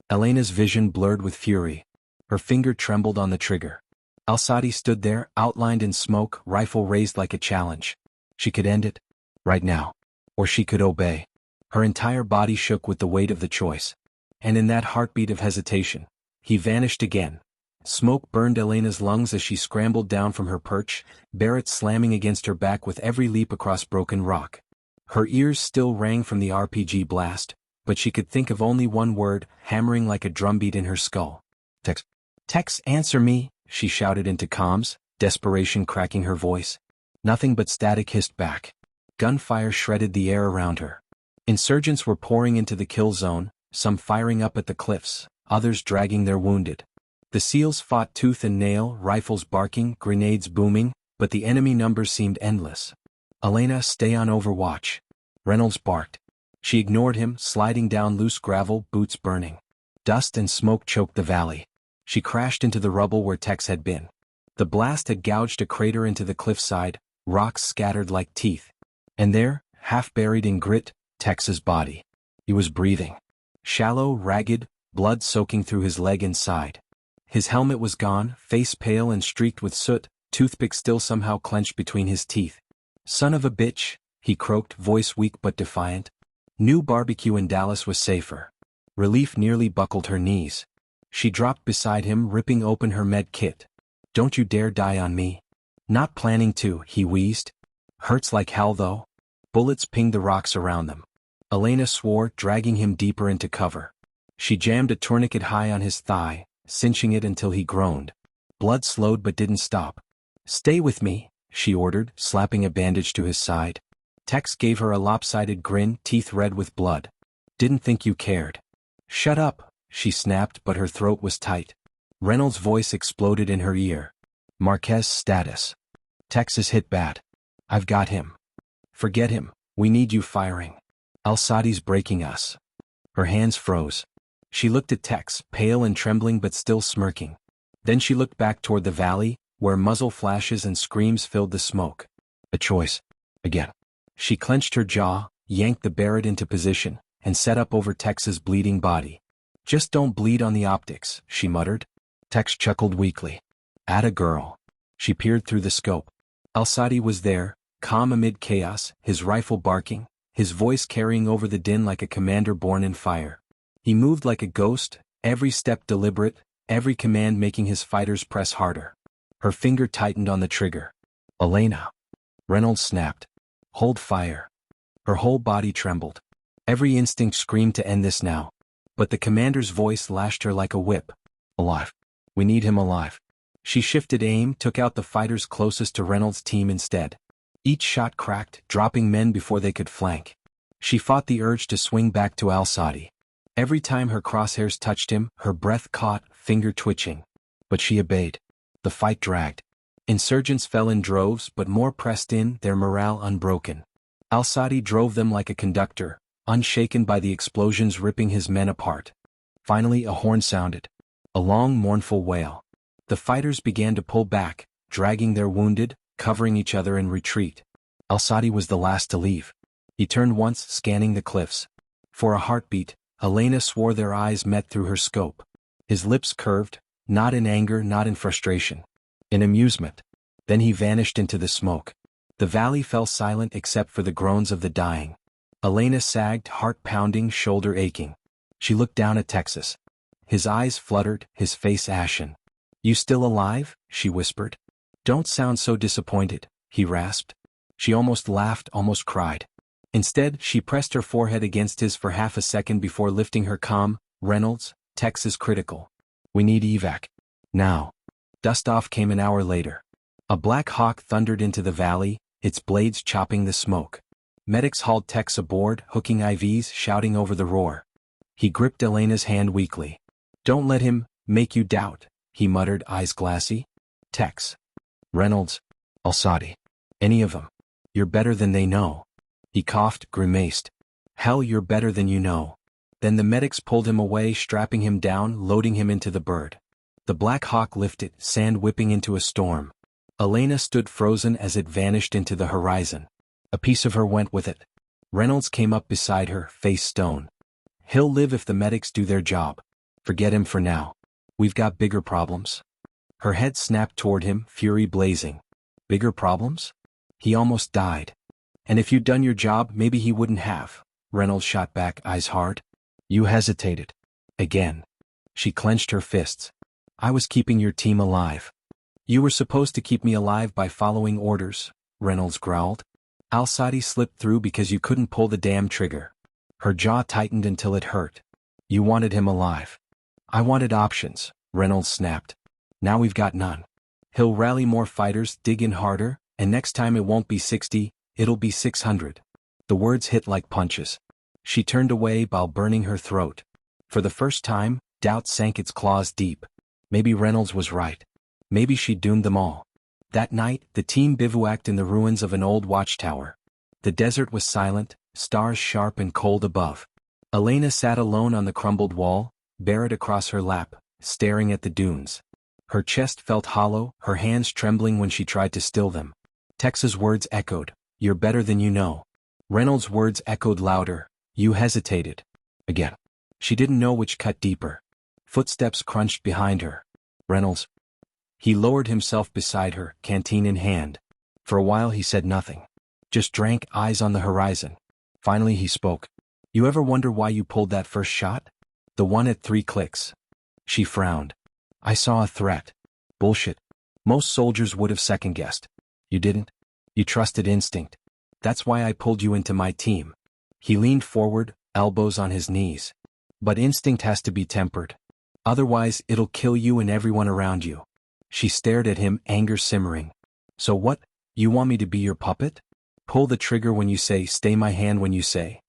Elena's vision blurred with fury. Her finger trembled on the trigger. Al-Sadi stood there, outlined in smoke, rifle raised like a challenge. She could end it. Right now. Or she could obey. Her entire body shook with the weight of the choice. And in that heartbeat of hesitation, He vanished again. Smoke burned Elena's lungs as she scrambled down from her perch, Barrett slamming against her back with every leap across broken rock. Her ears still rang from the RPG blast, but she could think of only one word, hammering like a drumbeat in her skull. Tex. Tex, answer me, she shouted into comms, desperation cracking her voice. Nothing but static hissed back. Gunfire shredded the air around her. Insurgents were pouring into the kill zone, some firing up at the cliffs, others dragging their wounded. The SEALs fought tooth and nail, rifles barking, grenades booming, but the enemy numbers seemed endless. Elena, stay on overwatch. Reynolds barked. She ignored him, sliding down loose gravel, boots burning. Dust and smoke choked the valley. She crashed into the rubble where Tex had been. The blast had gouged a crater into the cliffside, rocks scattered like teeth. And there, half buried in grit, Tex's body. He was breathing. Shallow, ragged, blood soaking through his leg and side. His helmet was gone, face pale and streaked with soot, toothpick still somehow clenched between his teeth. Son of a bitch, he croaked, voice weak but defiant. New barbecue in Dallas was safer. Relief nearly buckled her knees. She dropped beside him, ripping open her med kit. Don't you dare die on me. Not planning to, he wheezed. Hurts like hell though. Bullets pinged the rocks around them. Elena swore, dragging him deeper into cover. She jammed a tourniquet high on his thigh, cinching it until he groaned. Blood slowed but didn't stop. Stay with me, she ordered, slapping a bandage to his side. Tex gave her a lopsided grin, teeth red with blood. Didn't think you cared. Shut up, she snapped, but her throat was tight. Reynolds' voice exploded in her ear. Marquez status. Tex is hit bad. I've got him. Forget him, we need you firing. Al-Sadi's breaking us. Her hands froze. She looked at Tex, pale and trembling but still smirking. Then she looked back toward the valley, where muzzle flashes and screams filled the smoke. A choice. Again. She clenched her jaw, yanked the Barrett into position, and set up over Tex's bleeding body. Just don't bleed on the optics, she muttered. Tex chuckled weakly. Atta girl. She peered through the scope. Al-Sadi was there, calm amid chaos, his rifle barking, his voice carrying over the din like a commander born in fire. He moved like a ghost, every step deliberate, every command making his fighters press harder. Her finger tightened on the trigger. Elena. Reynolds snapped. Hold fire. Her whole body trembled. Every instinct screamed to end this now. But the commander's voice lashed her like a whip. Alive. We need him alive. She shifted aim, took out the fighters closest to Reynolds' team instead. Each shot cracked, dropping men before they could flank. She fought the urge to swing back to Al-Sadi. Every time her crosshairs touched him, her breath caught, finger twitching. But she obeyed. The fight dragged. Insurgents fell in droves, but more pressed in, their morale unbroken. Al-Sadi drove them like a conductor, unshaken by the explosions ripping his men apart. Finally a horn sounded. A long, mournful wail. The fighters began to pull back, dragging their wounded, covering each other in retreat. Al-Sadi was the last to leave. He turned once, scanning the cliffs. For a heartbeat, Elena swore their eyes met through her scope. His lips curved, not in anger, not in frustration. In amusement. Then he vanished into the smoke. The valley fell silent except for the groans of the dying. Elena sagged, heart pounding, shoulder aching. She looked down at Texas. His eyes fluttered, his face ashen. You still alive? She whispered. Don't sound so disappointed, he rasped. She almost laughed, almost cried. Instead, she pressed her forehead against his for half a second before lifting her calm. Reynolds, Tex is critical. We need evac. Now. Dust-off came an hour later. A Black Hawk thundered into the valley, its blades chopping the smoke. Medics hauled Tex aboard, hooking IVs, shouting over the roar. He gripped Elena's hand weakly. Don't let him make you doubt, he muttered, eyes glassy. Tex. Reynolds. Al-Sadi. Any of them. You're better than they know. He coughed, grimaced. Hell, you're better than you know. Then the medics pulled him away, strapping him down, loading him into the bird. The Black Hawk lifted, sand whipping into a storm. Elena stood frozen as it vanished into the horizon. A piece of her went with it. Reynolds came up beside her, face stone. He'll live if the medics do their job. Forget him for now. We've got bigger problems. Her head snapped toward him, fury blazing. Bigger problems? He almost died. And if you'd done your job, maybe he wouldn't have. Reynolds shot back, eyes hard. You hesitated. Again. She clenched her fists. I was keeping your team alive. You were supposed to keep me alive by following orders, Reynolds growled. Al-Sadi slipped through because you couldn't pull the damn trigger. Her jaw tightened until it hurt. You wanted him alive. I wanted options, Reynolds snapped. Now we've got none. He'll rally more fighters, dig in harder, and next time it won't be 60, it'll be 600. The words hit like punches. She turned away while burning her throat. For the first time, doubt sank its claws deep. Maybe Reynolds was right. Maybe she'd doomed them all. That night, the team bivouacked in the ruins of an old watchtower. The desert was silent, stars sharp and cold above. Elena sat alone on the crumbled wall, Barrett across her lap, staring at the dunes. Her chest felt hollow, her hands trembling when she tried to still them. Tex's words echoed, "You're better than you know." Reynolds' words echoed louder, "You hesitated." Again. She didn't know which cut deeper. Footsteps crunched behind her. Reynolds. He lowered himself beside her, canteen in hand. For a while he said nothing. Just drank, eyes on the horizon. Finally he spoke. "You ever wonder why you pulled that first shot? The one at 3 clicks." She frowned. "I saw a threat." "Bullshit. Most soldiers would have second-guessed. You didn't? You trusted instinct. That's why I pulled you into my team." He leaned forward, elbows on his knees. "But instinct has to be tempered. Otherwise it'll kill you and everyone around you." She stared at him, anger simmering. "So what, you want me to be your puppet? Pull the trigger when you say, stay my hand when you say."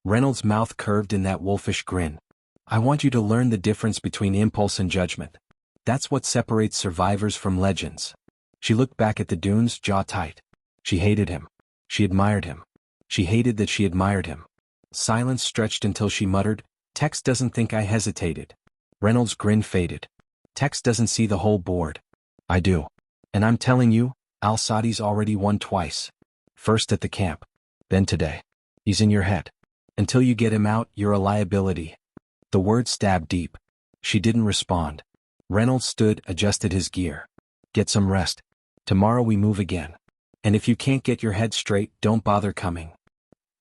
Reynolds' mouth curved in that wolfish grin. "I want you to learn the difference between impulse and judgment. That's what separates survivors from legends." She looked back at the dunes, jaw tight. She hated him. She admired him. She hated that she admired him. Silence stretched until she muttered, "Tex doesn't think I hesitated." Reynolds' grin faded. "Tex doesn't see the whole board. I do. And I'm telling you, Al-Sadi's already won twice. First at the camp. Then today. He's in your head. Until you get him out, you're a liability." The words stabbed deep. She didn't respond. Reynolds stood, adjusted his gear. "Get some rest. Tomorrow we move again. And if you can't get your head straight, don't bother coming."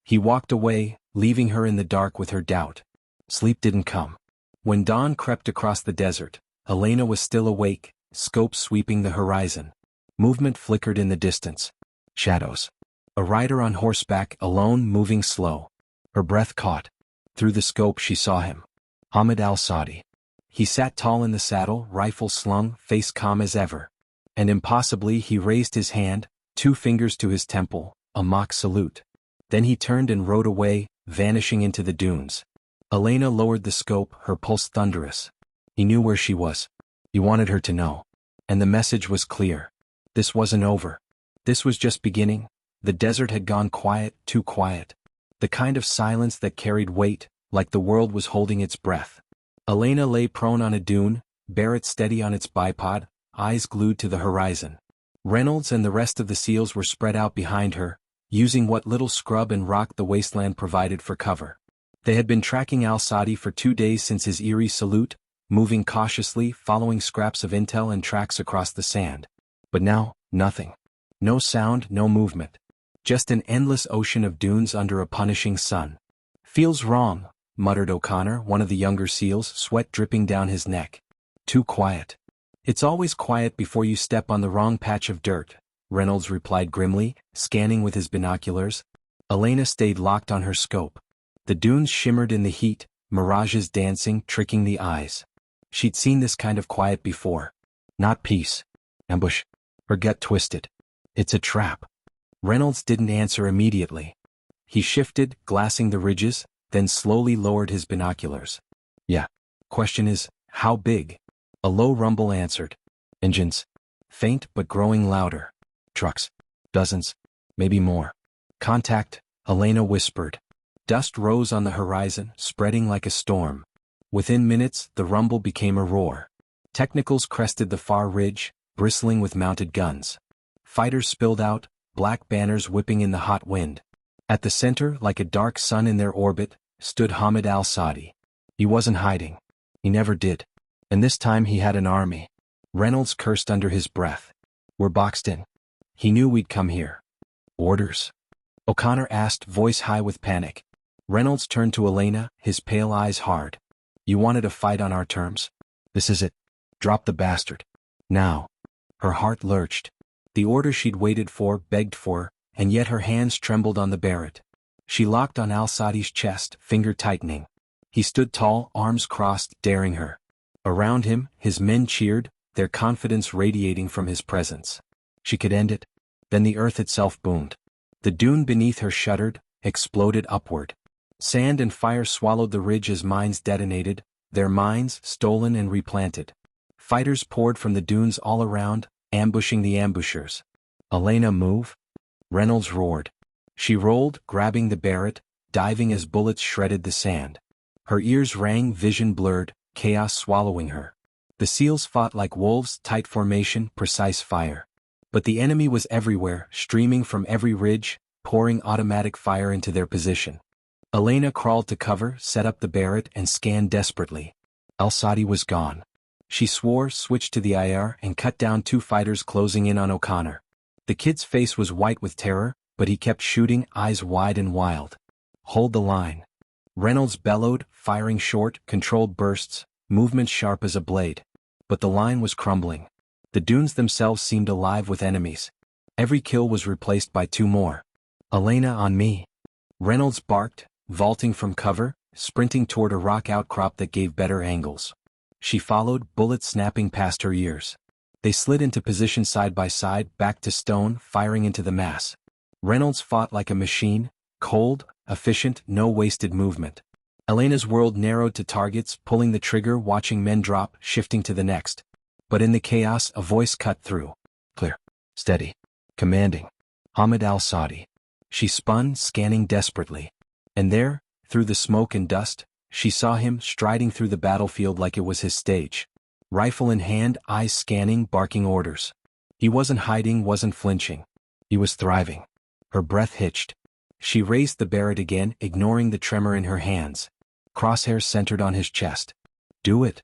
He walked away, leaving her in the dark with her doubt. Sleep didn't come. When dawn crept across the desert, Elena was still awake, scope sweeping the horizon. Movement flickered in the distance. Shadows. A rider on horseback, alone, moving slow. Her breath caught. Through the scope she saw him. Hamid al-Sadi. He sat tall in the saddle, rifle slung, face calm as ever. And impossibly he raised his hand, 2 fingers to his temple, a mock salute. Then he turned and rode away, vanishing into the dunes. Elena lowered the scope, her pulse thunderous. He knew where she was. He wanted her to know. And the message was clear. This wasn't over. This was just beginning. The desert had gone quiet, too quiet. The kind of silence that carried weight, like the world was holding its breath. Elena lay prone on a dune, Barrett steady on its bipod, eyes glued to the horizon. Reynolds and the rest of the SEALs were spread out behind her, using what little scrub and rock the wasteland provided for cover. They had been tracking Al-Sadi for 2 days since his eerie salute, moving cautiously, following scraps of intel and tracks across the sand. But now, nothing. No sound, no movement. Just an endless ocean of dunes under a punishing sun. "Feels wrong," muttered O'Connor, one of the younger SEALs, sweat dripping down his neck. "Too quiet." "It's always quiet before you step on the wrong patch of dirt," Reynolds replied grimly, scanning with his binoculars. Elena stayed locked on her scope. The dunes shimmered in the heat, mirages dancing, tricking the eyes. She'd seen this kind of quiet before. Not peace. Ambush. Her gut twisted. "It's a trap." Reynolds didn't answer immediately. He shifted, glassing the ridges, then slowly lowered his binoculars. "Yeah. Question is, how big?" A low rumble answered. "Engines." Faint but growing louder. "Trucks. Dozens. Maybe more." "Contact," Elena whispered. Dust rose on the horizon, spreading like a storm. Within minutes, the rumble became a roar. Technicals crested the far ridge, bristling with mounted guns. Fighters spilled out, black banners whipping in the hot wind. At the center, like a dark sun in their orbit, stood Hamid al-Sadi. He wasn't hiding. He never did. And this time he had an army. Reynolds cursed under his breath. "We're boxed in." He knew we'd come here. "Orders?" O'Connor asked, voice high with panic. Reynolds turned to Elena, his pale eyes hard. "You wanted a fight on our terms?" This is it. Drop the bastard. Now. Her heart lurched. The order she'd waited for begged for her, and yet her hands trembled on the Barrett. She locked on Al-Sadi's chest, finger tightening. He stood tall, arms crossed, daring her. Around him, his men cheered, their confidence radiating from his presence. She could end it. Then the earth itself boomed. The dune beneath her shuddered, exploded upward. Sand and fire swallowed the ridge as mines detonated, their mines stolen and replanted. Fighters poured from the dunes all around, ambushing the ambushers. Elena, move? Reynolds roared. She rolled, grabbing the Barrett, diving as bullets shredded the sand. Her ears rang, vision blurred, chaos swallowing her. The SEALs fought like wolves, tight formation, precise fire. But the enemy was everywhere, streaming from every ridge, pouring automatic fire into their position. Elena crawled to cover, set up the Barrett, and scanned desperately. Al-Sadi was gone. She swore, switched to the IR, and cut down 2 fighters closing in on O'Connor. The kid's face was white with terror, but he kept shooting, eyes wide and wild. Hold the line. Reynolds bellowed, firing short, controlled bursts, movement sharp as a blade. But the line was crumbling. The dunes themselves seemed alive with enemies. Every kill was replaced by 2 more. Elena, on me. Reynolds barked, vaulting from cover, sprinting toward a rock outcrop that gave better angles. She followed, bullets snapping past her ears. They slid into position side by side, back to stone, firing into the mass. Reynolds fought like a machine, cold, efficient, no wasted movement. Elena's world narrowed to targets, pulling the trigger, watching men drop, shifting to the next. But in the chaos, a voice cut through. Clear. Steady. Commanding. Ahmed Al-Sadi. She spun, scanning desperately. And there, through the smoke and dust, she saw him striding through the battlefield like it was his stage. Rifle in hand, eyes scanning, barking orders. He wasn't hiding, wasn't flinching. He was thriving. Her breath hitched. She raised the Barrett again, ignoring the tremor in her hands. Crosshairs centered on his chest. Do it.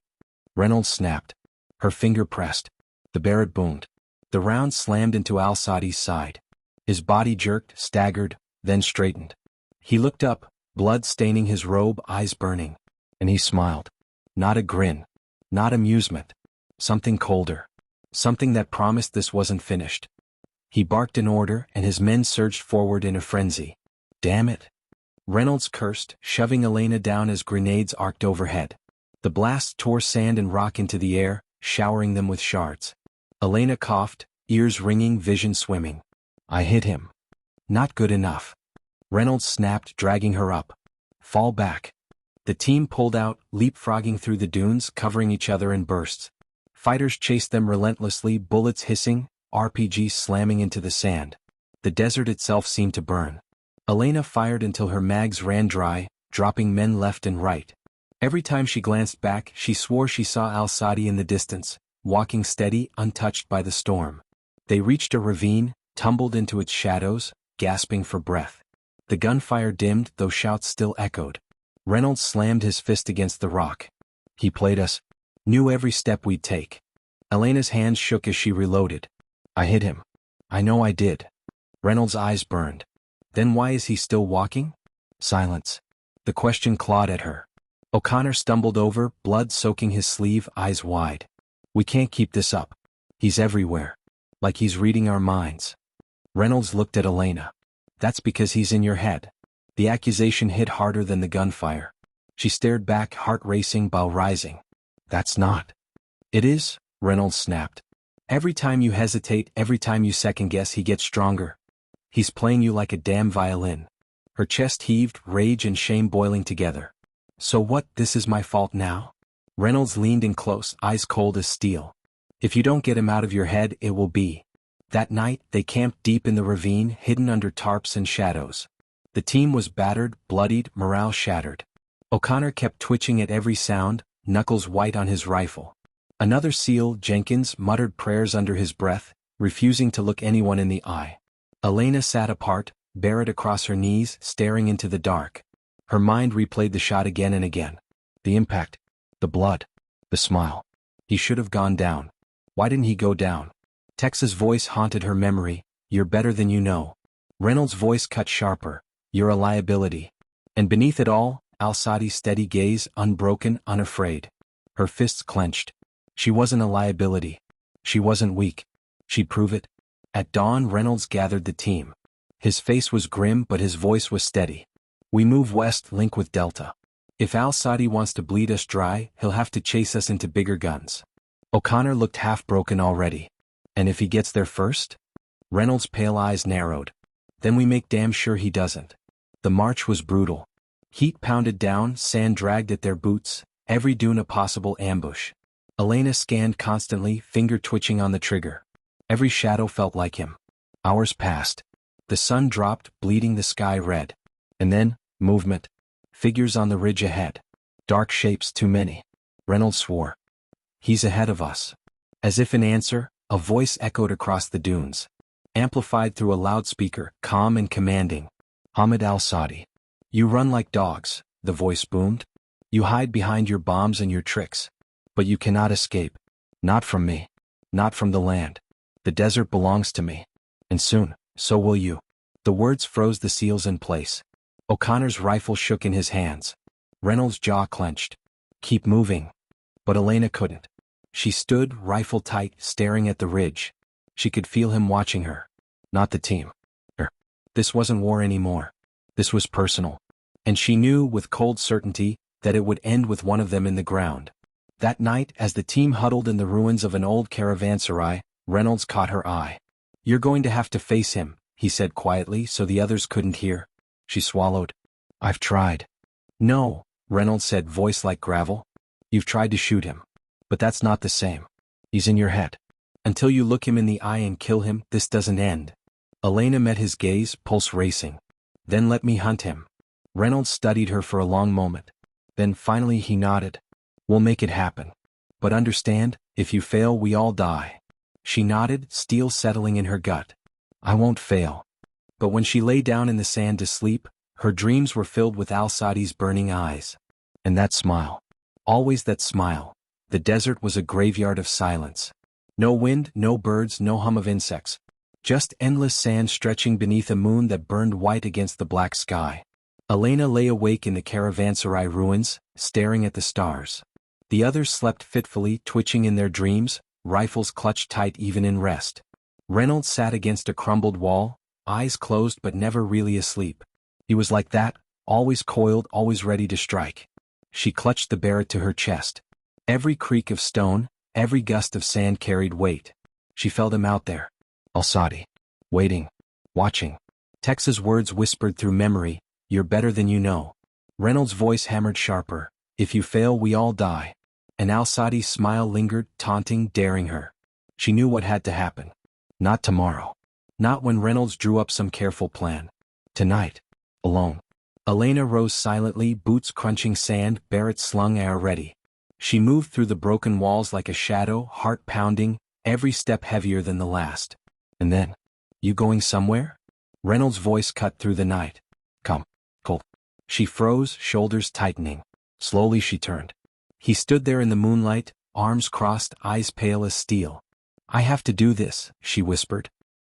Reynolds snapped. Her finger pressed. The Barrett boomed. The round slammed into Al-Sadi's side. His body jerked, staggered, then straightened. He looked up, blood staining his robe, eyes burning. And he smiled. Not a grin. Not amusement. Something colder. Something that promised this wasn't finished. He barked an order, and his men surged forward in a frenzy. Damn it. Reynolds cursed, shoving Elena down as grenades arced overhead. The blast tore sand and rock into the air, showering them with shards. Elena coughed, ears ringing, vision swimming. I hit him. Not good enough. Reynolds snapped, dragging her up. Fall back. The team pulled out, leapfrogging through the dunes, covering each other in bursts. Fighters chased them relentlessly, bullets hissing, RPGs slamming into the sand. The desert itself seemed to burn. Elena fired until her mags ran dry, dropping men left and right. Every time she glanced back, she swore she saw Al-Sadi in the distance, walking steady, untouched by the storm. They reached a ravine, tumbled into its shadows, gasping for breath. The gunfire dimmed, though shouts still echoed. Reynolds slammed his fist against the rock. He played us. Knew every step we'd take. Elena's hands shook as she reloaded. I hit him. I know I did. Reynolds' eyes burned. Then why is he still walking? Silence. The question clawed at her. O'Connor stumbled over, blood soaking his sleeve, eyes wide. We can't keep this up. He's everywhere. Like he's reading our minds. Reynolds looked at Elena. That's because he's in your head. The accusation hit harder than the gunfire. She stared back, heart racing, bow rising. That's not. It is, Reynolds snapped. Every time you hesitate, every time you second guess, he gets stronger. He's playing you like a damn violin. Her chest heaved, rage and shame boiling together. So what, this is my fault now? Reynolds leaned in close, eyes cold as steel. If you don't get him out of your head, it will be. That night, they camped deep in the ravine, hidden under tarps and shadows. The team was battered, bloodied, morale shattered. O'Connor kept twitching at every sound, knuckles white on his rifle. Another SEAL, Jenkins, muttered prayers under his breath, refusing to look anyone in the eye. Elena sat apart, Barrett across her knees, staring into the dark. Her mind replayed the shot again and again. The impact. The blood. The smile. He should have gone down. Why didn't he go down? Tex's voice haunted her memory. You're better than you know. Reynolds' voice cut sharper. You're a liability. And beneath it all, Al-Sadi's steady gaze, unbroken, unafraid. Her fists clenched. She wasn't a liability. She wasn't weak. She'd prove it. At dawn, Reynolds gathered the team. His face was grim, but his voice was steady. We move west, link with Delta. If Al-Sadi wants to bleed us dry, he'll have to chase us into bigger guns. O'Connor looked half-broken already. And if he gets there first? Reynolds' pale eyes narrowed. Then we make damn sure he doesn't. The march was brutal. Heat pounded down, sand dragged at their boots, every dune a possible ambush. Elena scanned constantly, finger twitching on the trigger. Every shadow felt like him. Hours passed. The sun dropped, bleeding the sky red. And then, movement. Figures on the ridge ahead. Dark shapes, too many. Reynolds swore. He's ahead of us. As if in answer, a voice echoed across the dunes. Amplified through a loudspeaker, calm and commanding. Hamid al-Sadi. You run like dogs, the voice boomed. You hide behind your bombs and your tricks. But you cannot escape. Not from me. Not from the land. The desert belongs to me. And soon, so will you. The words froze the seals in place. O'Connor's rifle shook in his hands. Reynolds' jaw clenched. Keep moving. But Elena couldn't. She stood, rifle tight, staring at the ridge. She could feel him watching her. Not the team. This wasn't war anymore. This was personal. And she knew, with cold certainty, that it would end with one of them in the ground. That night, as the team huddled in the ruins of an old caravanserai, Reynolds caught her eye. You're going to have to face him, he said quietly so the others couldn't hear. She swallowed. I've tried. No, Reynolds said, voice like gravel. You've tried to shoot him. But that's not the same. He's in your head. Until you look him in the eye and kill him, this doesn't end. Elena met his gaze, pulse racing. Then let me hunt him. Reynolds studied her for a long moment. Then finally he nodded. We'll make it happen. But understand, if you fail we all die. She nodded, steel settling in her gut. I won't fail. But when she lay down in the sand to sleep, her dreams were filled with Al-Sadi's burning eyes. And that smile. Always that smile. The desert was a graveyard of silence. No wind, no birds, no hum of insects. Just endless sand stretching beneath a moon that burned white against the black sky. Elena lay awake in the caravanserai ruins, staring at the stars. The others slept fitfully, twitching in their dreams, rifles clutched tight even in rest. Reynolds sat against a crumbled wall, eyes closed but never really asleep. He was like that, always coiled, always ready to strike. She clutched the Barrett to her chest. Every creak of stone, every gust of sand carried weight. She felt him out there. Al-Sadi. Waiting. Watching. Tex's words whispered through memory, you're better than you know. Reynolds' voice hammered sharper. If you fail we all die. And Al-Sadi's smile lingered, taunting, daring her. She knew what had to happen. Not tomorrow. Not when Reynolds drew up some careful plan. Tonight. Alone. Elena rose silently, boots crunching sand, Barrett slung air ready. She moved through the broken walls like a shadow, heart pounding, every step heavier than the last. And then, you going somewhere? Reynolds' voice cut through the night. Come, Colt. She froze, shoulders tightening. Slowly she turned. He stood there in the moonlight, arms crossed, eyes pale as steel. I have to do this, she whispered.